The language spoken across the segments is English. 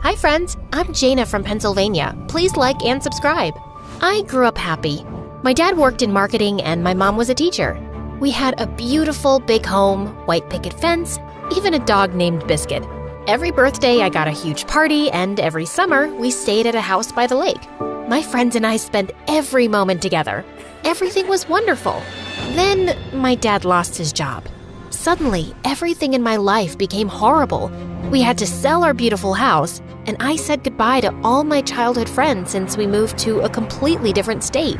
Hi friends, I'm Jaina from Pennsylvania. Please like and subscribe. I grew up happy. My dad worked in marketing and my mom was a teacher. We had a beautiful big home, white picket fence, even a dog named Biscuit. Every birthday I got a huge party, and every summer we stayed at a house by the lake. My friends and I spent every moment together. Everything was wonderful. Then my dad lost his job. Suddenly, everything in my life became horrible. We had to sell our beautiful house, and I said goodbye to all my childhood friends since we moved to a completely different state.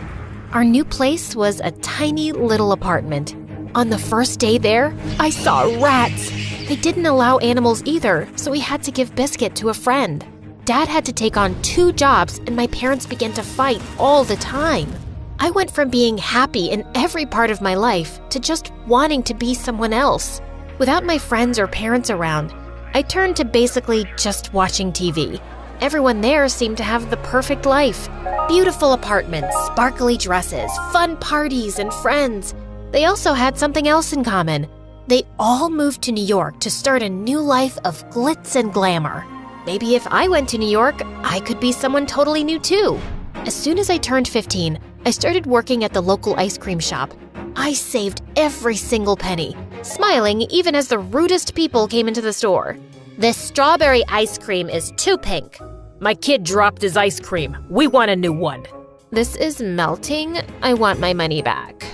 Our new place was a tiny little apartment. On the first day there, I saw rats. They didn't allow animals either, so we had to give Biscuit to a friend. Dad had to take on 2 jobs, and my parents began to fight all the time. I went from being happy in every part of my life to just wanting to be someone else. Without my friends or parents around, I turned to basically just watching TV. Everyone there seemed to have the perfect life. Beautiful apartments, sparkly dresses, fun parties, and friends. They also had something else in common. They all moved to New York to start a new life of glitz and glamour. Maybe if I went to New York, I could be someone totally new too. As soon as I turned 15, I started working at the local ice cream shop. I saved every single penny, smiling even as the rudest people came into the store. This strawberry ice cream is too pink. My kid dropped his ice cream. We want a new one. This is melting. I want my money back.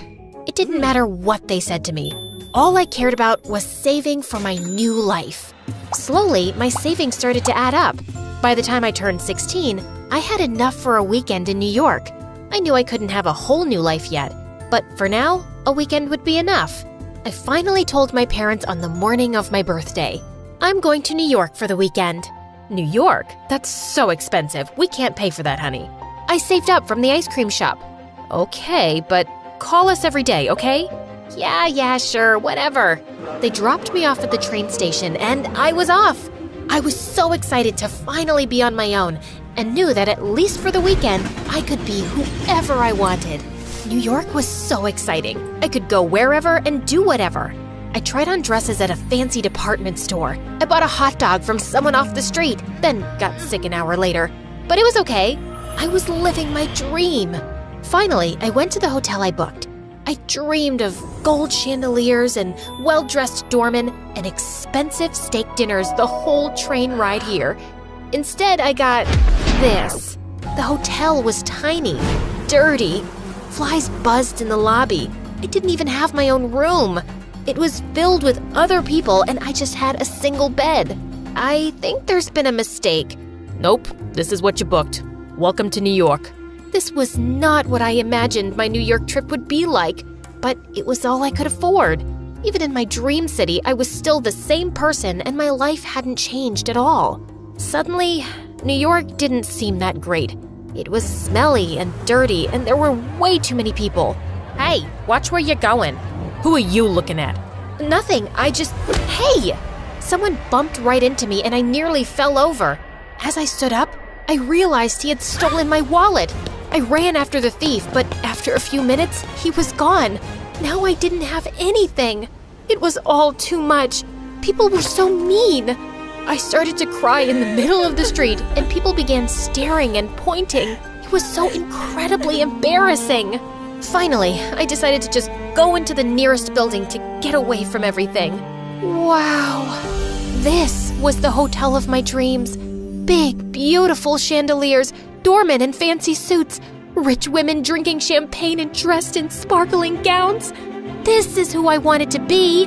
It didn't matter what they said to me. All I cared about was saving for my new life. Slowly, my savings started to add up. By the time I turned 16, I had enough for a weekend in New York. I knew I couldn't have a whole new life yet, but for now, a weekend would be enough. I finally told my parents on the morning of my birthday. I'm going to New York for the weekend. New York? That's so expensive. We can't pay for that, honey. I saved up from the ice cream shop. Okay, but call us every day, okay? Yeah, sure, whatever. They dropped me off at the train station and I was off. I was so excited to finally be on my own and knew that at least for the weekend, I could be whoever I wanted. New York was so exciting. I could go wherever and do whatever. I tried on dresses at a fancy department store. I bought a hot dog from someone off the street, then got sick an hour later. But it was okay. I was living my dream. Finally, I went to the hotel I booked. I dreamed of gold chandeliers and well-dressed doormen and expensive steak dinners the whole train ride here. Instead, I got this. The hotel was tiny, dirty. Flies buzzed in the lobby. I didn't even have my own room. It was filled with other people and I just had a single bed. I think there's been a mistake. Nope, this is what you booked. Welcome to New York. This was not what I imagined my New York trip would be like, but it was all I could afford. Even in my dream city, I was still the same person and my life hadn't changed at all. Suddenly, New York didn't seem that great. It was smelly and dirty, and there were way too many people. Hey, watch where you're going. Who are you looking at? Nothing, Hey! Someone bumped right into me and I nearly fell over. As I stood up, I realized he had stolen my wallet. I ran after the thief, but after a few minutes, he was gone. Now I didn't have anything. It was all too much. People were so mean. I started to cry in the middle of the street, and people began staring and pointing. It was so incredibly embarrassing. Finally, I decided to just go into the nearest building to get away from everything. Wow! This was the hotel of my dreams. Big, beautiful chandeliers, doormen in fancy suits, rich women drinking champagne and dressed in sparkling gowns. This is who I wanted to be.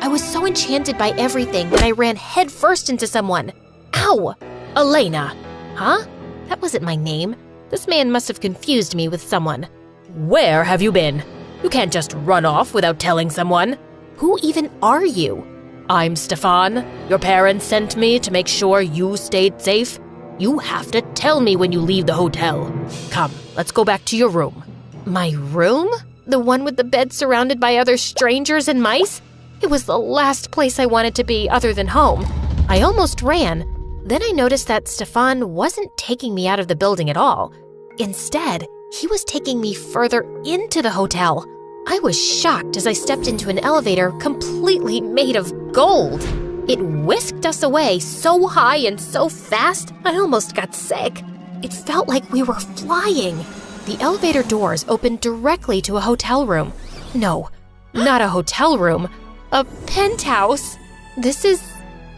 I was so enchanted by everything that I ran headfirst into someone. Ow! Elena. Huh? That wasn't my name. This man must have confused me with someone. Where have you been? You can't just run off without telling someone. Who even are you? I'm Stefan. Your parents sent me to make sure you stayed safe. You have to tell me when you leave the hotel. Come, let's go back to your room. My room? The one with the bed surrounded by other strangers and mice? It was the last place I wanted to be other than home. I almost ran. Then I noticed that Stefan wasn't taking me out of the building at all. Instead, he was taking me further into the hotel. I was shocked as I stepped into an elevator completely made of gold. It whisked us away so high and so fast, I almost got sick. It felt like we were flying. The elevator doors opened directly to a hotel room. No, not a hotel room, a penthouse. This is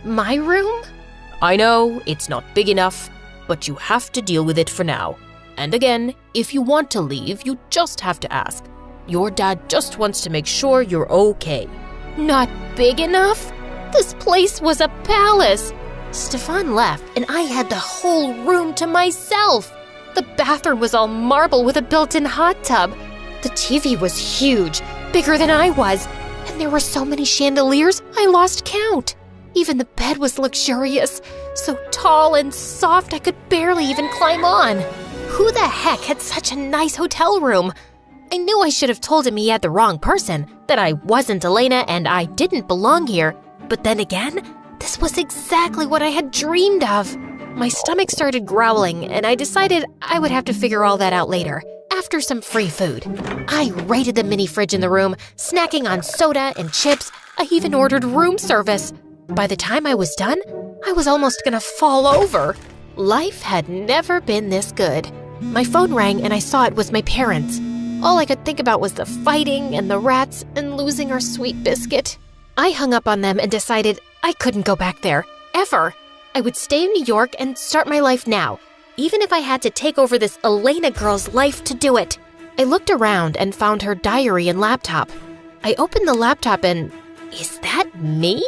my room? I know it's not big enough, but you have to deal with it for now. And again, if you want to leave, you just have to ask. Your dad just wants to make sure you're okay. Not big enough? This place was a palace. Stefan left and I had the whole room to myself. The bathroom was all marble with a built-in hot tub. The TV was huge, bigger than I was, and there were so many chandeliers I lost count. Even the bed was luxurious, so tall and soft I could barely even climb on. Who the heck had such a nice hotel room? I knew I should have told him he had the wrong person, that I wasn't Elena and I didn't belong here. But then again, this was exactly what I had dreamed of. My stomach started growling, and I decided I would have to figure all that out later, after some free food. I raided the mini fridge in the room, snacking on soda and chips. I even ordered room service. By the time I was done, I was almost gonna fall over. Life had never been this good. My phone rang and I saw it was my parents. All I could think about was the fighting and the rats and losing our sweet biscuit. I hung up on them and decided I couldn't go back there, ever. I would stay in New York and start my life now, even if I had to take over this Elena girl's life to do it. I looked around and found her diary and laptop. I opened the laptop and, is that me?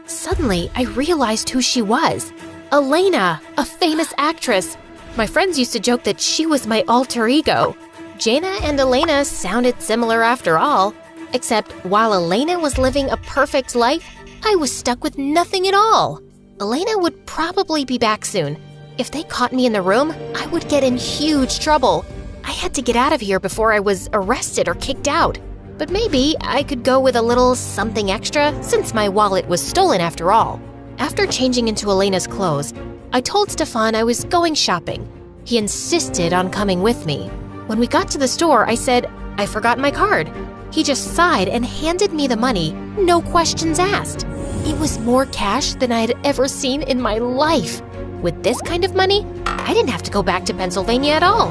Suddenly, I realized who she was. Elena, a famous actress. My friends used to joke that she was my alter ego. Jaina and Elena sounded similar after all, except while Elena was living a perfect life, I was stuck with nothing at all. Elena would probably be back soon. If they caught me in the room, I would get in huge trouble. I had to get out of here before I was arrested or kicked out. But maybe I could go with a little something extra since my wallet was stolen after all. After changing into Elena's clothes, I told Stefan I was going shopping. He insisted on coming with me. When we got to the store, I said, I forgot my card. He just sighed and handed me the money, no questions asked. It was more cash than I had ever seen in my life. With this kind of money, I didn't have to go back to Pennsylvania at all.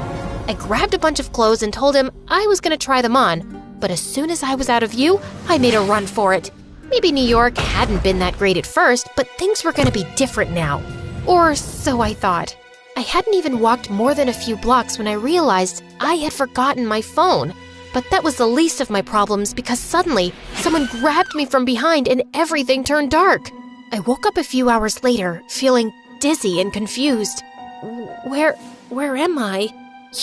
I grabbed a bunch of clothes and told him I was going to try them on, but as soon as I was out of view, I made a run for it. Maybe New York hadn't been that great at first, but things were going to be different now. Or so I thought. I hadn't even walked more than a few blocks when I realized I had forgotten my phone. But that was the least of my problems because suddenly someone grabbed me from behind and everything turned dark. I woke up a few hours later feeling dizzy and confused. Where am I?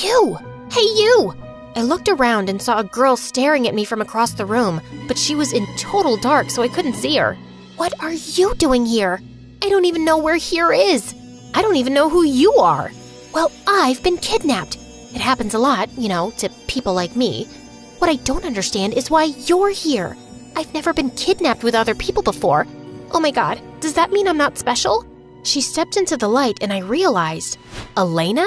You! Hey, you! I looked around and saw a girl staring at me from across the room, but she was in total dark so I couldn't see her. What are you doing here? I don't even know where here is. I don't even know who you are. Well, I've been kidnapped. It happens a lot, to people like me. What I don't understand is why you're here. I've never been kidnapped with other people before. Oh my God, does that mean I'm not special? She stepped into the light and I realized, Elena?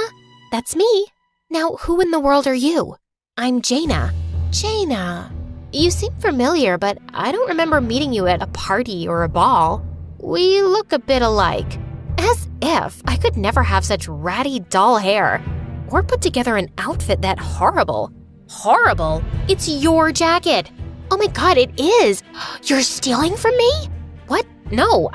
That's me. Now, who in the world are you? I'm Jaina. Jaina. You seem familiar, but I don't remember meeting you at a party or a ball. We look a bit alike. As if I could never have such ratty, dull hair. Or put together an outfit that horrible. Horrible? It's your jacket. Oh my God, it is. You're stealing from me? What? No,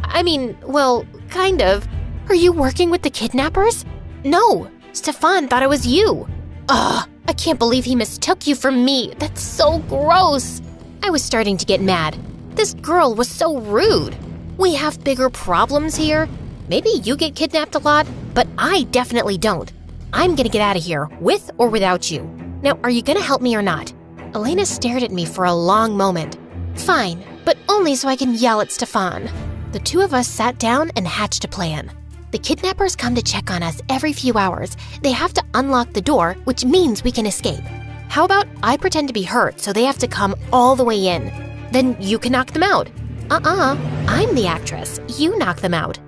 well, kind of. Are you working with the kidnappers? No, Stefan thought it was you. Ugh, I can't believe he mistook you for me. That's so gross. I was starting to get mad. This girl was so rude. We have bigger problems here. Maybe you get kidnapped a lot, but I definitely don't. I'm gonna get out of here, with or without you. Now, are you gonna help me or not? Elena stared at me for a long moment. Fine, but only so I can yell at Stefan. The two of us sat down and hatched a plan. The kidnappers come to check on us every few hours. They have to unlock the door, which means we can escape. How about I pretend to be hurt so they have to come all the way in? Then you can knock them out. I'm the actress. You knock them out.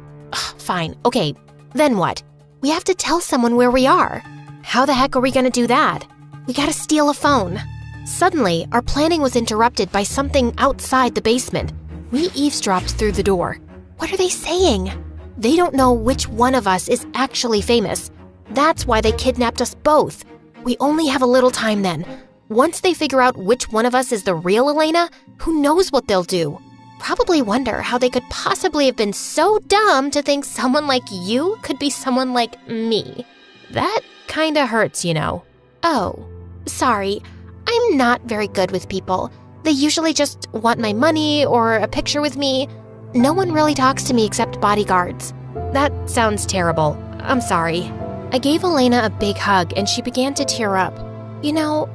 Fine, okay, then what? We have to tell someone where we are. How the heck are we gonna do that? We gotta steal a phone. Suddenly, our planning was interrupted by something outside the basement. We eavesdropped through the door. What are they saying? They don't know which one of us is actually famous. That's why they kidnapped us both. We only have a little time then. Once they figure out which one of us is the real Elena, who knows what they'll do? Probably wonder how they could possibly have been so dumb to think someone like you could be someone like me. That kinda hurts, you know. Oh, sorry. I'm not very good with people. They usually just want my money or a picture with me. No one really talks to me except bodyguards. That sounds terrible. I'm sorry. I gave Elena a big hug and she began to tear up. You know,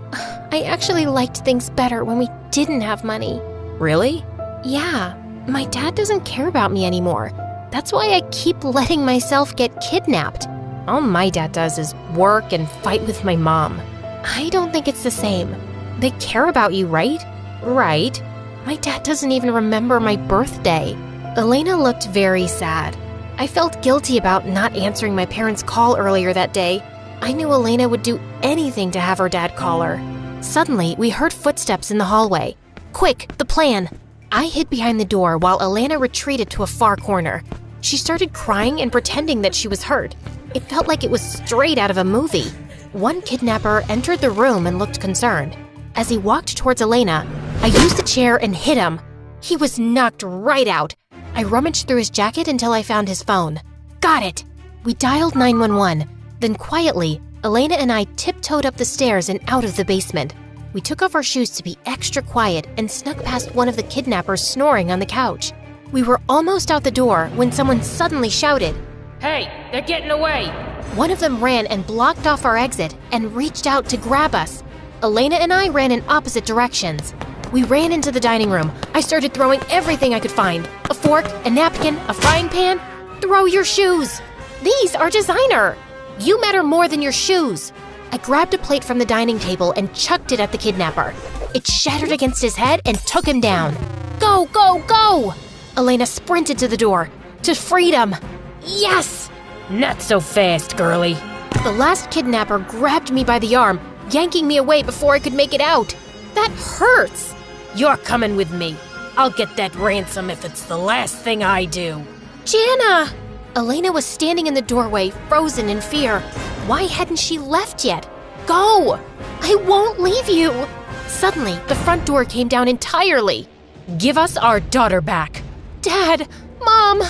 I actually liked things better when we didn't have money. Really? Yeah, my dad doesn't care about me anymore. That's why I keep letting myself get kidnapped. All my dad does is work and fight with my mom. I don't think it's the same. They care about you, right? Right. My dad doesn't even remember my birthday. Elena looked very sad. I felt guilty about not answering my parents' call earlier that day. I knew Elena would do anything to have her dad call her. Suddenly, we heard footsteps in the hallway. Quick, the plan! I hid behind the door while Elena retreated to a far corner. She started crying and pretending that she was hurt. It felt like it was straight out of a movie. One kidnapper entered the room and looked concerned. As he walked towards Elena, I used the chair and hit him. He was knocked right out. I rummaged through his jacket until I found his phone. Got it! We dialed 911. Then quietly, Elena and I tiptoed up the stairs and out of the basement. We took off our shoes to be extra quiet and snuck past one of the kidnappers snoring on the couch. We were almost out the door when someone suddenly shouted, "Hey, they're getting away!" One of them ran and blocked off our exit and reached out to grab us. Elena and I ran in opposite directions. We ran into the dining room. I started throwing everything I could find. A fork, a napkin, a frying pan. Throw your shoes! These are designer! You matter more than your shoes! I grabbed a plate from the dining table and chucked it at the kidnapper. It shattered against his head and took him down. Go, go, go! Elena sprinted to the door. To freedom! Yes! Not so fast, girlie. The last kidnapper grabbed me by the arm, yanking me away before I could make it out. That hurts! You're coming with me. I'll get that ransom if it's the last thing I do. Jana! Elena was standing in the doorway, frozen in fear. Why hadn't she left yet? Go! I won't leave you! Suddenly, the front door came down entirely. Give us our daughter back. Dad! Mom!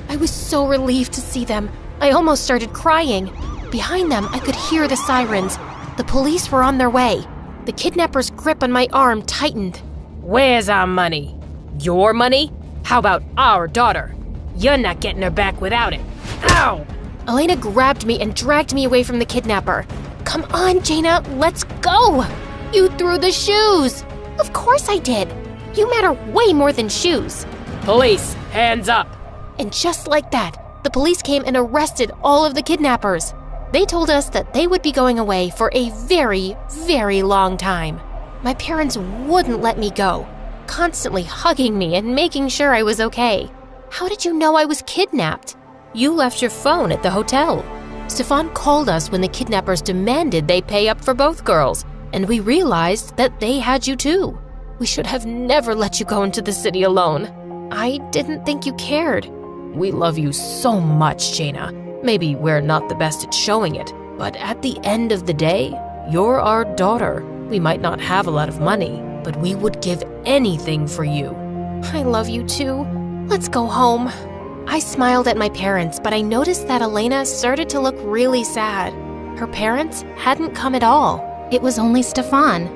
I was so relieved to see them. I almost started crying. Behind them, I could hear the sirens. The police were on their way. The kidnapper's grip on my arm tightened. Where's our money? Your money? How about our daughter? You're not getting her back without it. Ow! Elena grabbed me and dragged me away from the kidnapper. Come on, Jana, let's go! You threw the shoes! Of course I did. You matter way more than shoes. Police, hands up! And just like that, the police came and arrested all of the kidnappers. They told us that they would be going away for a very, very long time. My parents wouldn't let me go, constantly hugging me and making sure I was okay. How did you know I was kidnapped? You left your phone at the hotel. Stefan called us when the kidnappers demanded they pay up for both girls, and we realized that they had you too. We should have never let you go into the city alone. I didn't think you cared. We love you so much, Jana. Maybe we're not the best at showing it, but at the end of the day, you're our daughter. We might not have a lot of money, but we would give anything for you. I love you too. Let's go home. I smiled at my parents, but I noticed that Elena started to look really sad. Her parents hadn't come at all. It was only Stefan.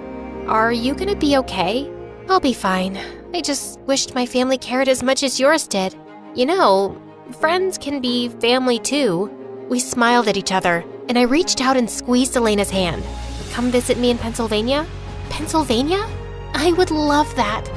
Are you gonna be okay? I'll be fine. I just wished my family cared as much as yours did. You know, friends can be family too. We smiled at each other, and I reached out and squeezed Elena's hand. Come visit me in Pennsylvania? Pennsylvania? I would love that.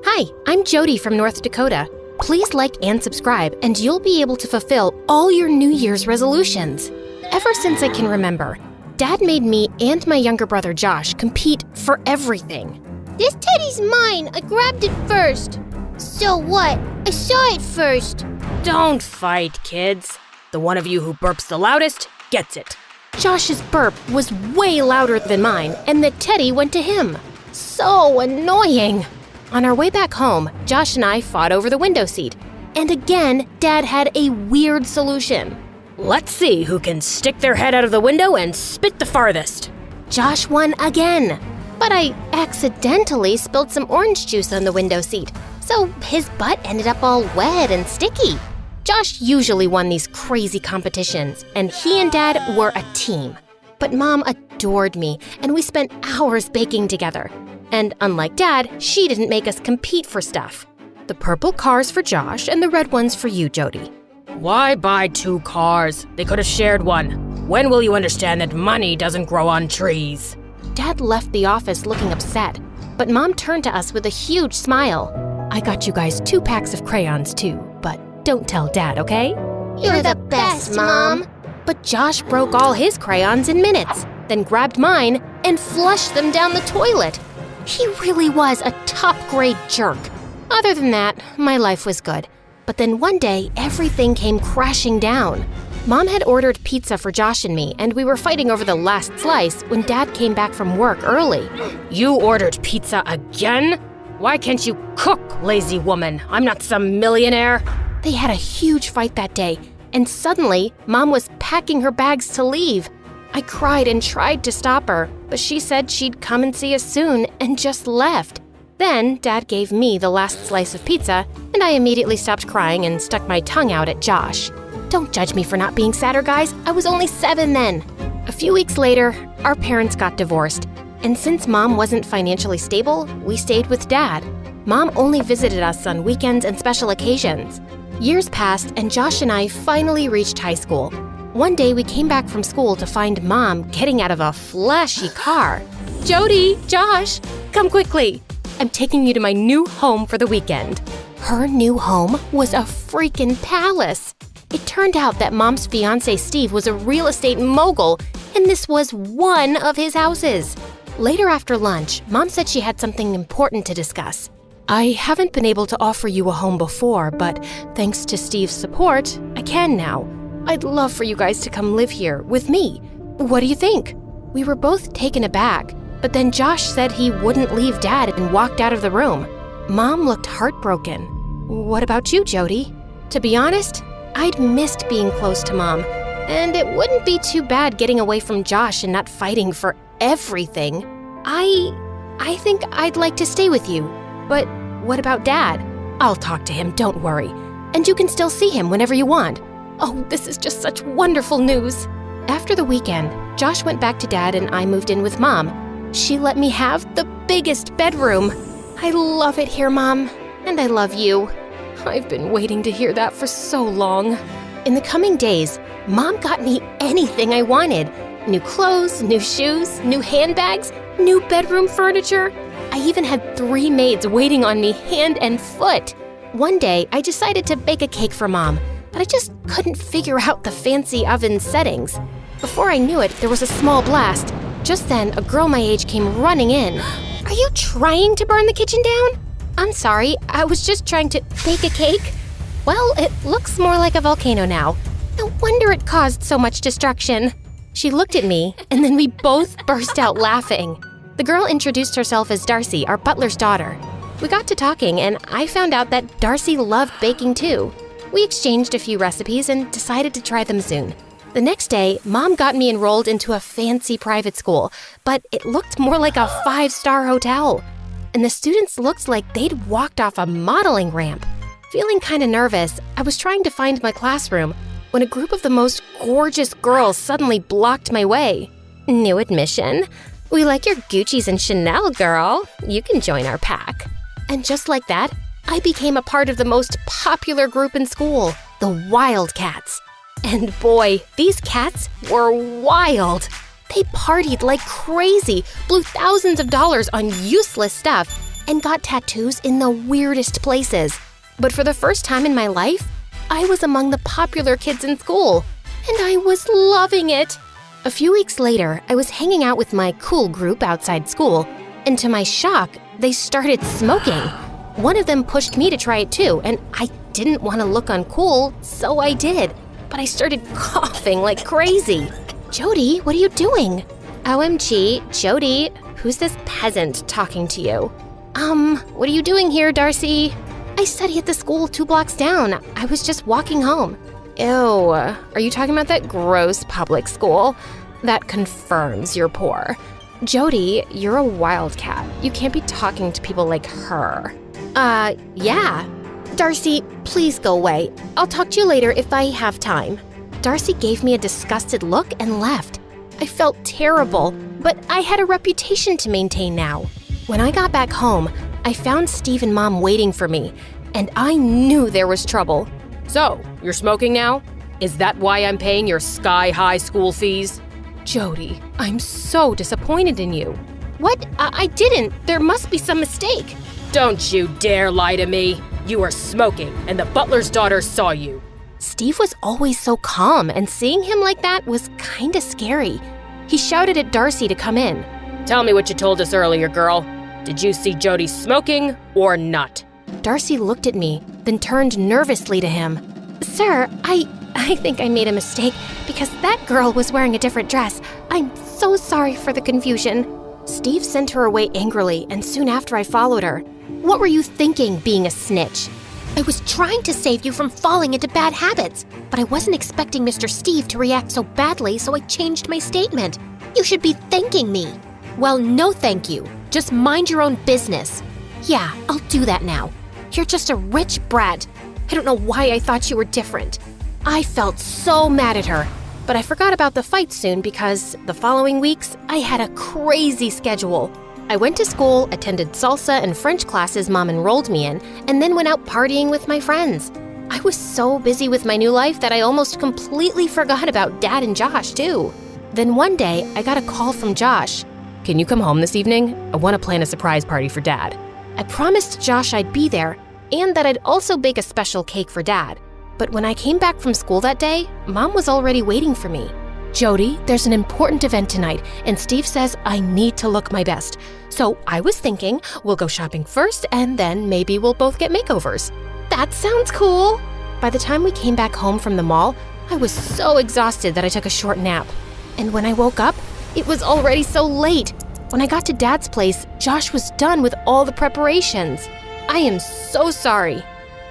Hi, I'm Jody from North Dakota. Please like and subscribe, and you'll be able to fulfill all your New Year's resolutions. Ever since I can remember, Dad made me and my younger brother Josh compete for everything. This teddy's mine. I grabbed it first. So what? I saw it first. Don't fight, kids. The one of you who burps the loudest gets it. Josh's burp was way louder than mine, and the teddy went to him. So annoying. On our way back home, Josh and I fought over the window seat. And again, Dad had a weird solution. Let's see who can stick their head out of the window and spit the farthest. Josh won again. But I accidentally spilled some orange juice on the window seat, so his butt ended up all wet and sticky. Josh usually won these crazy competitions, and he and Dad were a team. But Mom adored me, and we spent hours baking together. And unlike Dad, she didn't make us compete for stuff. The purple cars for Josh and the red ones for you, Jody. Why buy 2 cars? They could have shared one. When will you understand that money doesn't grow on trees? Dad left the office looking upset, but Mom turned to us with a huge smile. I got you guys 2 packs of crayons too, but don't tell Dad, okay? You're the best, Mom. But Josh broke all his crayons in minutes, then grabbed mine and flushed them down the toilet. He really was a top-grade jerk. Other than that, my life was good. But then one day, everything came crashing down. Mom had ordered pizza for Josh and me, and we were fighting over the last slice when Dad came back from work early. You ordered pizza again? Why can't you cook, lazy woman? I'm not some millionaire. They had a huge fight that day, and suddenly, Mom was packing her bags to leave. I cried and tried to stop her, but she said she'd come and see us soon and just left. Then, Dad gave me the last slice of pizza, and I immediately stopped crying and stuck my tongue out at Josh. Don't judge me for not being sadder, guys. I was only 7 then. A few weeks later, our parents got divorced, and since Mom wasn't financially stable, we stayed with Dad. Mom only visited us on weekends and special occasions. Years passed, and Josh and I finally reached high school. One day, we came back from school to find Mom getting out of a flashy car. Jody, Josh, come quickly. I'm taking you to my new home for the weekend. Her new home was a freaking palace. It turned out that Mom's fiancé Steve was a real estate mogul, and this was one of his houses. Later after lunch, Mom said she had something important to discuss. I haven't been able to offer you a home before, but thanks to Steve's support, I can now. I'd love for you guys to come live here with me. What do you think? We were both taken aback, but then Josh said he wouldn't leave Dad and walked out of the room. Mom looked heartbroken. What about you, Jody? To be honest, I'd missed being close to Mom, and it wouldn't be too bad getting away from Josh and not fighting for everything. I think I'd like to stay with you. But what about Dad? I'll talk to him, don't worry. And you can still see him whenever you want. Oh, this is just such wonderful news. After the weekend, Josh went back to Dad and I moved in with Mom. She let me have the biggest bedroom. I love it here, Mom. And I love you. I've been waiting to hear that for so long. In the coming days, Mom got me anything I wanted. New clothes, new shoes, new handbags, new bedroom furniture. I even had 3 maids waiting on me hand and foot. One day, I decided to bake a cake for Mom, but I just couldn't figure out the fancy oven settings. Before I knew it, there was a small blast. Just then, a girl my age came running in. Are you trying to burn the kitchen down? I'm sorry, I was just trying to bake a cake. Well, it looks more like a volcano now. No wonder it caused so much destruction. She looked at me, and then we both burst out laughing. The girl introduced herself as Darcy, our butler's daughter. We got to talking, and I found out that Darcy loved baking too. We exchanged a few recipes and decided to try them soon. The next day, Mom got me enrolled into a fancy private school, but it looked more like a 5-star hotel. And the students looked like they'd walked off a modeling ramp. Feeling kind of nervous, I was trying to find my classroom when a group of the most gorgeous girls suddenly blocked my way. New admission. We like your Gucci's and Chanel, girl. You can join our pack. And just like that, I became a part of the most popular group in school, the Wildcats. And boy, these cats were wild. They partied like crazy, blew thousands of dollars on useless stuff, and got tattoos in the weirdest places. But for the first time in my life, I was among the popular kids in school, and I was loving it. A few weeks later, I was hanging out with my cool group outside school, and to my shock, they started smoking. One of them pushed me to try it too, and I didn't want to look uncool, so I did. But I started coughing like crazy. Jody, what are you doing? OMG, Jody, who's this peasant talking to you? What are you doing here, Darcy? I study at the school 2 blocks down. I was just walking home. Ew, are you talking about that gross public school? That confirms you're poor. Jody, you're a wildcat. You can't be talking to people like her. Yeah. Darcy, please go away. I'll talk to you later if I have time. Darcy gave me a disgusted look and left. I felt terrible, but I had a reputation to maintain now. When I got back home, I found Steve and Mom waiting for me, and I knew there was trouble. So, you're smoking now? Is that why I'm paying your sky-high school fees? Jody, I'm so disappointed in you. What? I didn't. There must be some mistake. Don't you dare lie to me. You were smoking, and the butler's daughter saw you. Steve was always so calm, and seeing him like that was kinda scary. He shouted at Darcy to come in. Tell me what you told us earlier, girl. Did you see Jody smoking or not? Darcy looked at me, then turned nervously to him. Sir, I think I made a mistake because that girl was wearing a different dress. I'm so sorry for the confusion. Steve sent her away angrily, and soon after I followed her. What were you thinking, being a snitch? I was trying to save you from falling into bad habits, but I wasn't expecting Mr. Steve to react so badly, so I changed my statement. You should be thanking me. Well, no thank you. Just mind your own business. Yeah, I'll do that now. You're just a rich brat. I don't know why I thought you were different. I felt so mad at her, but I forgot about the fight soon because the following weeks, I had a crazy schedule. I went to school, attended salsa and French classes Mom enrolled me in, and then went out partying with my friends. I was so busy with my new life that I almost completely forgot about Dad and Josh, too. Then one day, I got a call from Josh. Can you come home this evening? I want to plan a surprise party for Dad. I promised Josh I'd be there, and that I'd also bake a special cake for Dad. But when I came back from school that day, Mom was already waiting for me. Jody, there's an important event tonight, and Steve says I need to look my best. So I was thinking we'll go shopping first, and then maybe we'll both get makeovers. That sounds cool. By the time we came back home from the mall, I was so exhausted that I took a short nap. And when I woke up, it was already so late. When I got to Dad's place, Josh was done with all the preparations. I am so sorry.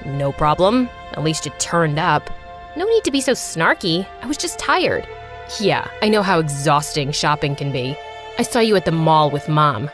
No problem. At least you turned up. No need to be so snarky. I was just tired. Yeah, I know how exhausting shopping can be. I saw you at the mall with Mom.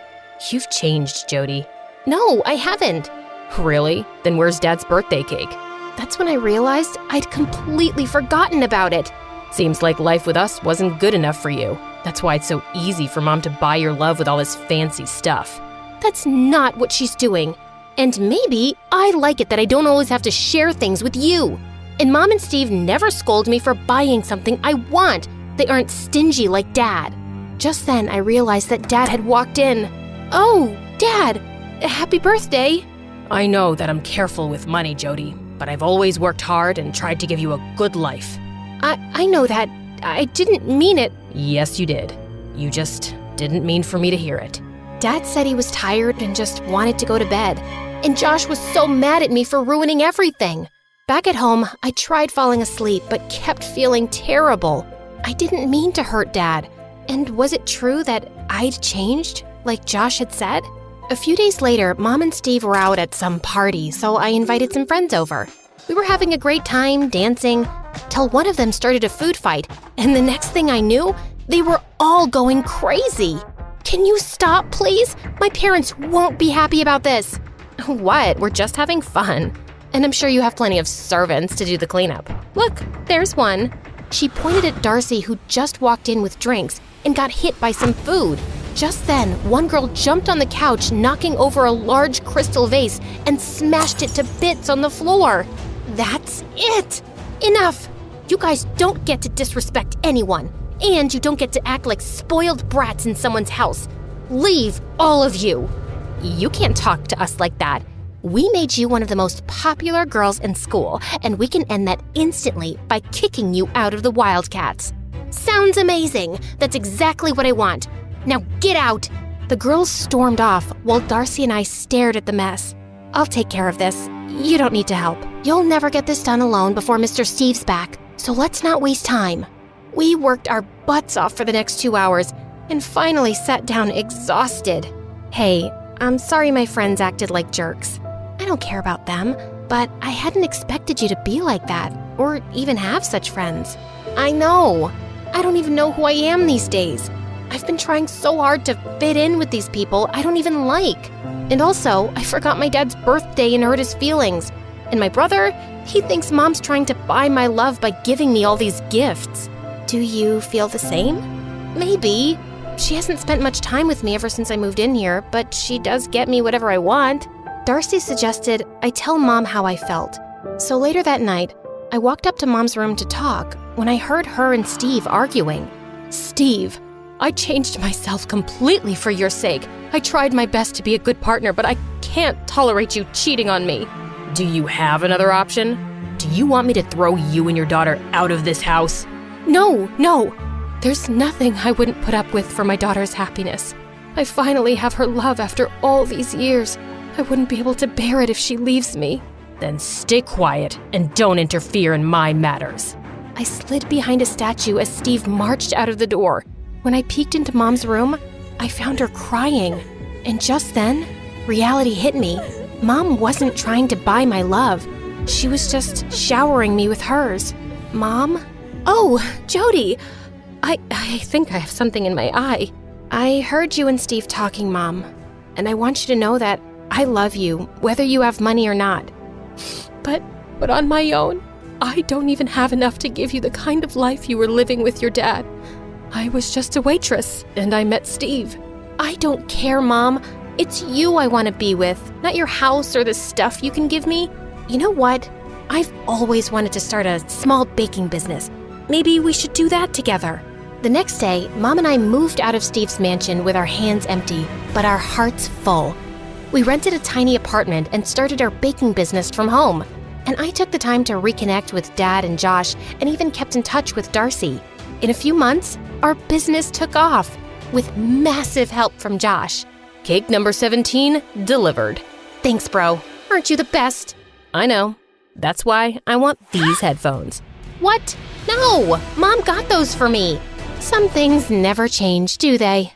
You've changed, Jody. No, I haven't. Really? Then where's Dad's birthday cake? That's when I realized I'd completely forgotten about it. Seems like life with us wasn't good enough for you. That's why it's so easy for Mom to buy your love with all this fancy stuff. That's not what she's doing. And maybe I like it that I don't always have to share things with you. And Mom and Steve never scold me for buying something I want. They aren't stingy like Dad. Just then, I realized that Dad had walked in. Oh, Dad! Happy birthday! I know that I'm careful with money, Jody, but I've always worked hard and tried to give you a good life. I know that. I didn't mean it. Yes, you did. You just didn't mean for me to hear it. Dad said he was tired and just wanted to go to bed. And Josh was so mad at me for ruining everything. Back at home, I tried falling asleep but kept feeling terrible. I didn't mean to hurt Dad. And was it true that I'd changed, like Josh had said? A few days later, Mom and Steve were out at some party, so I invited some friends over. We were having a great time, dancing, till one of them started a food fight, and the next thing I knew, they were all going crazy. Can you stop, please? My parents won't be happy about this. What? We're just having fun. And I'm sure you have plenty of servants to do the cleanup. Look, there's one. She pointed at Darcy, who just walked in with drinks and got hit by some food. Just then, one girl jumped on the couch, knocking over a large crystal vase and smashed it to bits on the floor. That's it! Enough! You guys don't get to disrespect anyone, and you don't get to act like spoiled brats in someone's house. Leave, all of you! You can't talk to us like that. We made you one of the most popular girls in school, and we can end that instantly by kicking you out of the Wildcats. Sounds amazing! That's exactly what I want. Now get out! The girls stormed off while Darcy and I stared at the mess. I'll take care of this. You don't need to help. You'll never get this done alone before Mr. Steve's back, so let's not waste time. We worked our butts off for the next 2 hours and finally sat down exhausted. Hey, I'm sorry my friends acted like jerks. I don't care about them, but I hadn't expected you to be like that or even have such friends. I know. I don't even know who I am these days. I've been trying so hard to fit in with these people I don't even like. And also, I forgot my dad's birthday and hurt his feelings. And my brother, he thinks Mom's trying to buy my love by giving me all these gifts. Do you feel the same? Maybe. She hasn't spent much time with me ever since I moved in here, but she does get me whatever I want. Darcy suggested I tell Mom how I felt. So later that night, I walked up to Mom's room to talk when I heard her and Steve arguing. Steve, I changed myself completely for your sake. I tried my best to be a good partner, but I can't tolerate you cheating on me. Do you have another option? Do you want me to throw you and your daughter out of this house? No. There's nothing I wouldn't put up with for my daughter's happiness. I finally have her love after all these years. I wouldn't be able to bear it if she leaves me. Then stay quiet and don't interfere in my matters. I slid behind a statue as Steve marched out of the door. When I peeked into Mom's room, I found her crying. And just then, reality hit me. Mom wasn't trying to buy my love. She was just showering me with hers. Mom? Oh, Jody! I think I have something in my eye. I heard you and Steve talking, Mom. And I want you to know that I love you, whether you have money or not. But on my own, I don't even have enough to give you the kind of life you were living with your dad. I was just a waitress, and I met Steve. I don't care, Mom. It's you I want to be with, not your house or the stuff you can give me. You know what? I've always wanted to start a small baking business. Maybe we should do that together. The next day, Mom and I moved out of Steve's mansion with our hands empty, but our hearts full. We rented a tiny apartment and started our baking business from home. And I took the time to reconnect with Dad and Josh and even kept in touch with Darcy. In a few months, our business took off with massive help from Josh. Cake number 17 delivered. Thanks, bro. Aren't you the best? I know. That's why I want these headphones. What? No! Mom got those for me. Some things never change, do they?